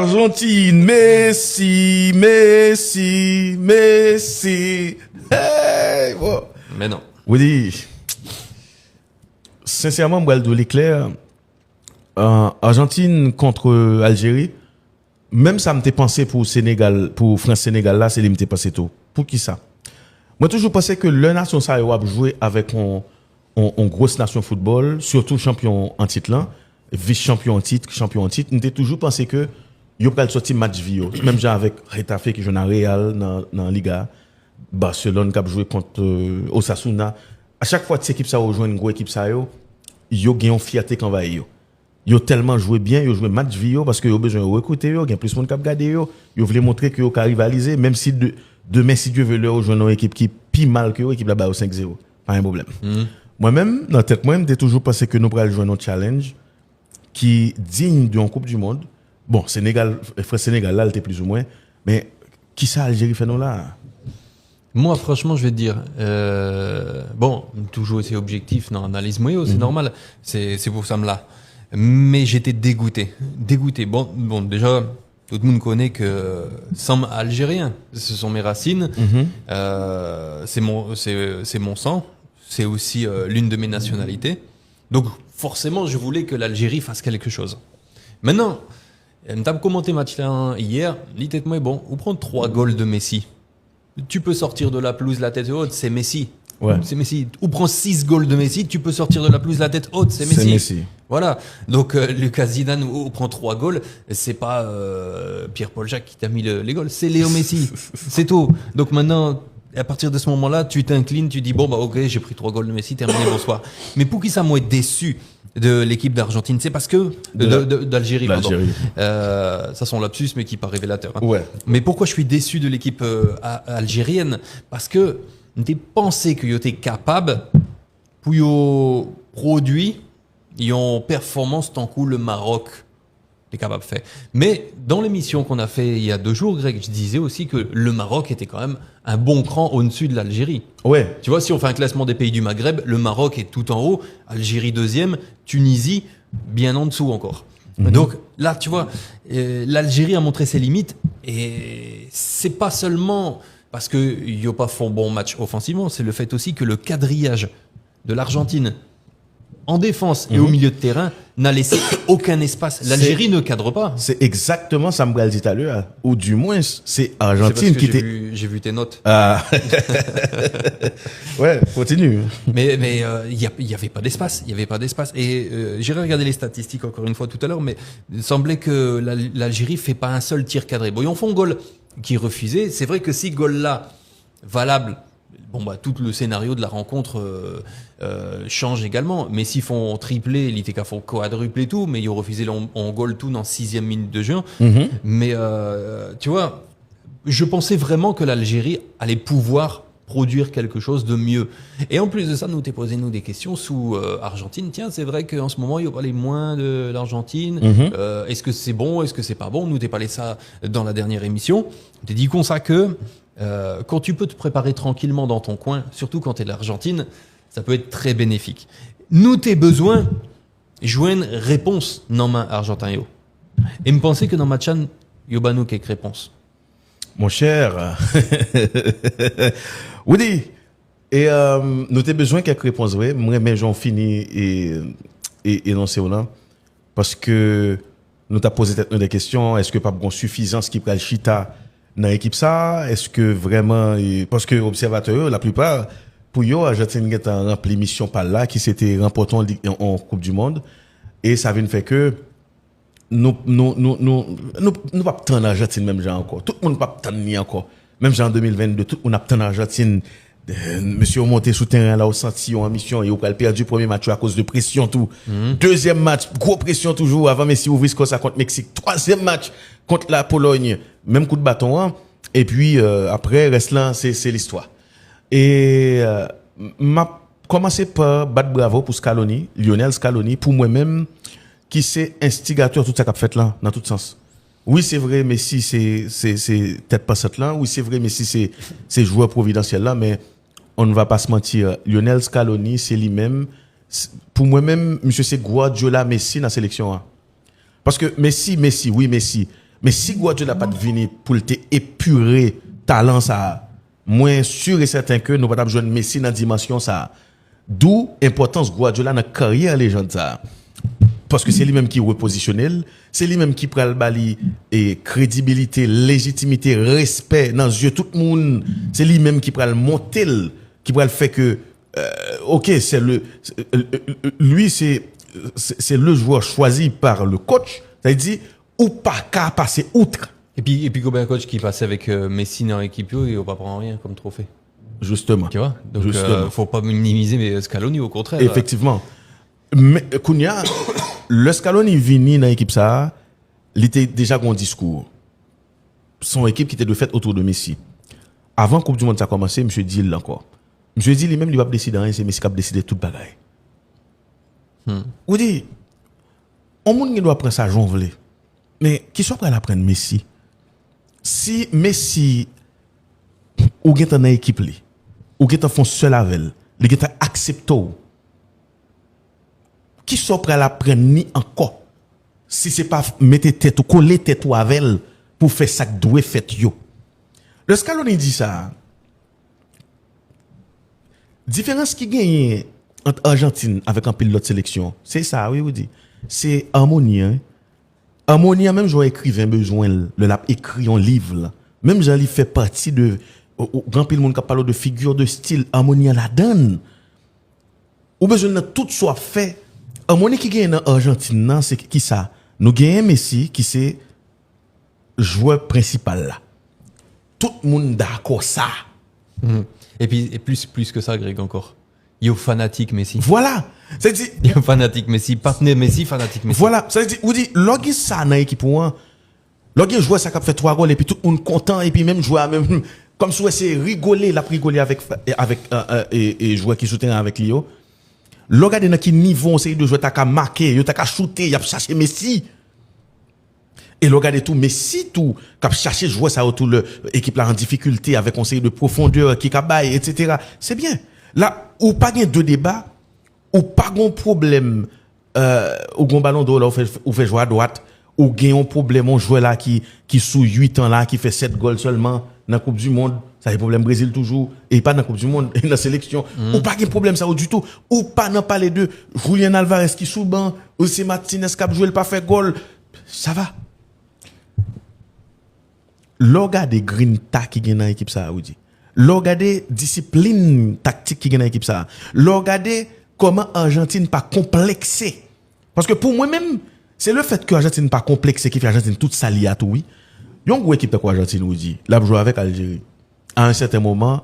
Argentine, Messi, Messi, Messi. Hey, bon. Mais non. Oui, sincèrement, moi, de l'éclair, Argentine contre Algérie, même ça m'était pensé pour Sénégal, pour France-Sénégal, là, c'est m'était pensé tout. Pour qui ça? Moi, toujours pensé que le nation, ça a joué avec une grosse nation football, surtout champion en titre là, vice-champion en titre, champion en titre. M'était toujours pensé que yo pas sorti match vie, même genre avec Retafe qui joue dans Real, dans Liga, Barcelone qui a joué contre Osasuna. À chaque fois que cette équipe ça rejoint une grosse équipe ça yo gagne une fierté quand va yo. Yo tellement joué bien, yo joué match vie parce que yo besoin de recruter yo, gagne plus monde qui regarder yo voulait montrer que yo ka rivaliser même si demain si Dieu veut le rejoindre une équipe qui pi mal que yo, équipe là-bas au 5-0. Pas un problème. Moi-même dans tête moi-même j'ai toujours pensé que nous pourrions jouer notre challenge qui digne d'une Coupe du monde. Bon, Sénégal là, elle était plus ou moins, mais qui ça Algérie fait non là? Moi, franchement, je vais te dire, bon, toujours c'est objectif, non, analyse moi, c'est normal, c'est pour ça me là. Mais j'étais dégoûté. Bon, déjà, tout le monde connaît que sans algérien, ce sont mes racines, c'est mon sang, c'est aussi l'une de mes nationalités. Donc, forcément, je voulais que l'Algérie fasse quelque chose. Maintenant, on t'a commenté match là hier, littéralement bon, ou prendre 3 goals de Messi. Tu peux sortir de la pelouse la tête haute, c'est Messi. Ouais. C'est Messi. Ou prends 6 goals de Messi, tu peux sortir de la pelouse la tête haute, c'est Messi. C'est Messi. Voilà. Donc Lucas Zidane ou prend 3 goals, c'est pas Pierre-Paul Jacques qui t'a mis les goals, c'est Léo Messi. C'est tout. Donc maintenant, à partir de ce moment-là, tu t'inclines, tu dis bon bah ok, j'ai pris 3 goals de Messi, terminé, bonsoir. Mais pour qui ça m'a déçu de l'équipe d'Argentine, c'est parce que d'Algérie, pardon. Ça son lapsus mais qui pas révélateur. Hein. Ouais. Mais pourquoi je suis déçu de l'équipe algérienne? Parce que j'ai pensé que était capable pour y produire une performance tant que le Maroc est capable de faire. Mais dans l'émission qu'on a fait il y a 2 jours, Greg, je disais aussi que le Maroc était quand même un bon cran au-dessus de l'Algérie. Ouais. Tu vois, si on fait un classement des pays du Maghreb, le Maroc est tout en haut, Algérie deuxième, Tunisie bien en dessous encore. Donc là, tu vois, l'Algérie a montré ses limites et c'est pas seulement parce qu'ils n'ont pas fait bon match offensivement, c'est le fait aussi que le quadrillage de l'Argentine en défense et au milieu de terrain n'a laissé aucun espace. L'Algérie ne cadre pas. C'est exactement ça me dit tout à l'heure, ou du moins c'est Argentine qui était. J'ai vu tes notes. Ah. Ouais, continue. Mais il y avait pas d'espace. Il y avait pas d'espace. Et j'ai regardé les statistiques encore une fois tout à l'heure, mais il semblait que l'Algérie fait pas un seul tir cadré. Bon, ils en font un goal qui est refusé. C'est vrai que si goal là valable. Bon bah tout le scénario de la rencontre change également. Mais s'ils font triplé, l'ITK font quadruplé tout, mais ils ont refusé en goal tout dans 6e minute de jeu. Mais tu vois, je pensais vraiment que l'Algérie allait pouvoir produire quelque chose de mieux. Et en plus de ça, nous t'es posé des questions sous Argentine. Tiens, c'est vrai qu'en ce moment, il y a parlé moins de l'Argentine. Est-ce que c'est bon? Est-ce que c'est pas bon? Nous t'es parlé ça dans la dernière émission. T'es dit qu'on ça que quand tu peux te préparer tranquillement dans ton coin, surtout quand tu es de l'Argentine, ça peut être très bénéfique. Nous, tes besoins, joindre réponse dans main argentin yo. Et me penser que dans ma chan, yo banou quelques réponses. Mon cher, Woody, et nous avons besoin de quelques réponses, ouais. Moi, mais j'en finis et énoncer là, parce que nous t'as posé des questions. Est-ce que pas bon suffisance qui prend le chita dans l'équipe ça? Est-ce que vraiment, parce que observateurs, la plupart, pour eux, Argentine a rempli mission par là, qui s'était remporté en Coupe du Monde, et ça vient faire que nous pas tant Argentine même genre encore. Tout le monde pas tant ni encore. Même genre en 2022, tout le monde a tant Argentine. Monsieur monté sous terrain là au senti en mission et au perdu premier match à cause de pression tout. Deuxième match, gros pression toujours avant Messi ouvrir ça contre Mexique. Troisième match contre la Pologne, même coup de bâton hein. Et puis après reste là c'est l'histoire. Et m'a commencé par battre bravo pour Scaloni, Lionel Scaloni pour moi-même qui c'est instigateur tout ça qu'a fait là dans tout sens. Oui, c'est vrai Messi c'est tête passante là, oui, c'est vrai Messi c'est joueur providentiel là mais on ne va pas se mentir, Lionel Scaloni c'est lui-même pour moi-même monsieur c'est Guardiola Messi dans la sélection hein. Parce que Messi, Mais si Guardiola pas venu pour te épurer talent ça, moins sûr et certain que nous pas besoin de Messi dans dimension ça. D'où importance Guardiola dans carrière légende ça. Parce que c'est lui-même qui repositionnel, c'est lui-même qui prend le bali et crédibilité, légitimité, respect dans les yeux tout le monde, c'est lui-même qui prend le monter, qui prend le fait que OK, lui c'est le joueur choisi par le coach, c'est-à-dire ou pas qu'à passer outre. Et puis combien de coach qui passait avec Messi dans l'équipe, il va pas prendre rien comme trophée. Justement. Tu vois? Donc faut pas minimiser mais Scaloni au contraire. Effectivement. Mais Kounia, le Scaloni vini dans l'équipe ça, il était déjà un discours. Son équipe qui était de fait autour de Messi. Avant Coupe du Monde ça a commencé, monsieur dit encore. Monsieur dit lui-même il va décider rien, c'est Messi qui a décidé toute bagaille. Ou dit on monde qui doit prendre ça jonvler. Mais qui soit prêt à prendre Messi? Si Messi ou gen dans équipe li, ou gen font seul avec, li gen accepté qui soit prêt à prendre ni encore si c'est pas mettre tête ou coller tête ou avec pour faire ça que doit faire yo. Le Scaloni dit ça. Différence qui gagne entre Argentine avec un pilote de sélection, c'est ça, oui, vous dit. C'est harmonie. Hein? Harmonie, même joueur écrivain besoin, le lap écrit un livre. Là. Même Jean-Li fait partie de. Grand pile monde qui parle de figure de style, harmonie la donne. Ou besoin de tout soit fait. Harmonie qui gagne en Argentine, c'est qui ça? Nous gagnons Messi qui c'est joueur principal là. Tout le monde d'accord ça. Et puis plus que ça, Greg encore. Yo fanatique Messi. Voilà. C'est-à-dire yo fanatique Messi, partenaire Messi, fanatique Messi. Voilà, c'est-à-dire ou dit logi ça dans équipe pour logi joueur ça qui a fait 3 goals et puis tout le monde content et puis même joueur même comme si c'est rigoler, la rigoler avec et joueur qui soutient avec Lio. Loga dans qui niveau c'est de joueur ta marquer, yo ta shooter, y a chercher Messi. Et regardez tout Messi tout qui chercher jouer ça autour de l'équipe là en difficulté avec conseil de profondeur qui cabaye etc. C'est bien. Là ou pas gain de débat ou pas gon problème ou gon ballon d'or là ou fait jouer à droite ou gain un problème on joueur là qui sous 8 ans là qui fait 7 goals seulement dans la Coupe du monde, ça c'est problème Brésil toujours et pas dans la Coupe du monde dans la sélection ou pas gain problème ça du tout ou pas dans parler de Julian Alvarez qui sous banc ou c'est Martinez qui a joué pas fait goal, ça va. Regardez green tack qui gagne dans l'équipe ça ou dit. Regardez discipline tactique qui gagne dans l'équipe ça. Regardez comment Argentine pas complexé. Parce que pour moi même, c'est le fait que Argentine pas complexé qui fait Argentine toute salie à tout oui. Yon gros équipe de quoi Argentine ou dit. L'a joué avec Algérie. À un certain moment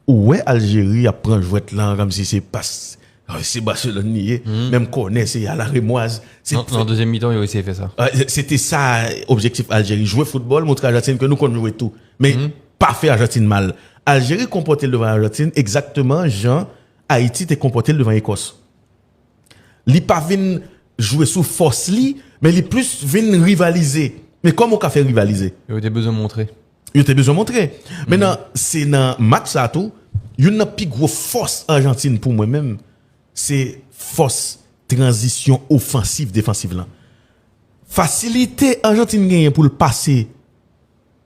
ouais Algérie a prend jouet là comme si c'est pas c'est Barcelone nié, même connaît c'est à la Rémoise. En deuxième mi-temps, il a aussi fait ça. C'était ça objectif Algérie, jouer football, montrer à Argentine que nous connaissons jouer tout. Mais pas faire Argentine mal. Algérie comportait devant Argentine exactement Jean Haïti était comporté devant Écosse. Li pas vinn jouer sous force li, mais li plus vinn rivaliser. Mais comment on fait rivaliser? Il a besoin de montrer. Il a besoin de montrer. Maintenant, c'est dans match ça tout, une des plus grosse force Argentine pour moi-même, c'est force transition offensive défensive là. Facilité Argentine gagne pour le passer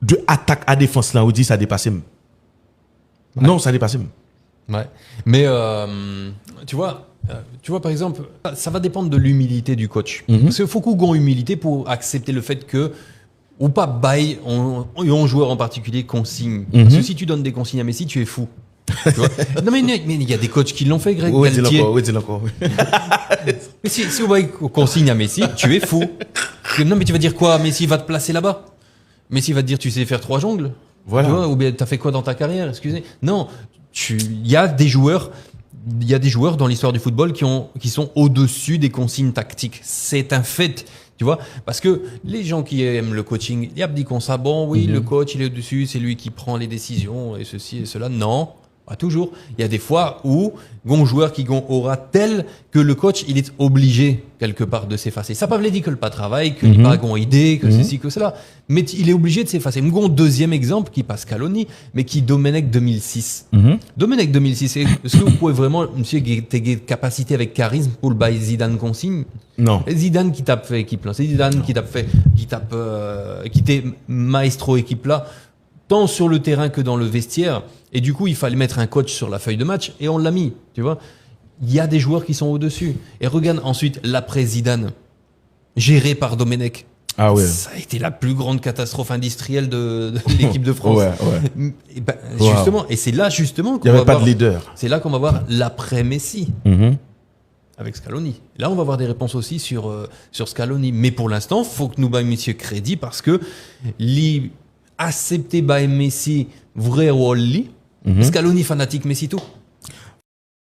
de attaque à défense là, on dit ça dépasse. Ouais. Non, ça dépasse. Ouais. Mais tu vois par exemple, ça va dépendre de l'humilité du coach. Parce qu'il faut qu'on ait humilité pour accepter le fait que ou pas bail un joueur en particulier consigne. Parce que si tu donnes des consignes à Messi, tu es fou. Tu vois non mais il y a des coachs qui l'ont fait, Greg. Oui, dis encore. Mais si on va consigne à Messi, tu es fou. Non mais tu vas dire quoi? Messi va te placer là-bas. Messi va te dire tu sais faire 3 jongles. Voilà. Tu vois, ou bien t'as fait quoi dans ta carrière? Excusez. Non, il y a des joueurs dans l'histoire du football qui sont au-dessus des consignes tactiques. C'est un fait. Tu vois, parce que les gens qui aiment le coaching, ils disent comme ça, bon, oui, le coach, il est au-dessus, c'est lui qui prend les décisions et ceci et cela. Non. Pas toujours. Il y a des fois où un joueur qui aura tel que le coach il est obligé quelque part de s'effacer. Ça ne veut pas dire que le pas travail, que il pas gon idée, que ceci que cela, mais il est obligé de s'effacer. Un deuxième exemple qui passe Scaloni, mais qui Domenech 2006. Domenech 2006, est-ce que vous pouvez vraiment, monsieur, avoir capacité avec charisme pour le bail Zidane consigne? Non. Zidane qui tape fait équipe là, c'est Zidane qui était maestro équipe là, tant sur le terrain que dans le vestiaire. Et du coup, il fallait mettre un coach sur la feuille de match et on l'a mis, tu vois. Il y a des joueurs qui sont au-dessus. Et regarde ensuite l'après Zidane, géré par Domenech. Ah ouais. Ça a été la plus grande catastrophe industrielle de l'équipe de France. Ouais. Et ben, justement, et c'est là justement Il n'y avait pas de leader. C'est là qu'on va voir l'après Messi. Avec Scaloni. Là, on va avoir des réponses aussi sur Scaloni. Mais pour l'instant, faut que nous baillons monsieur crédit parce que accepter by Messi vrai rôle Scaloni fanatique Messi tout.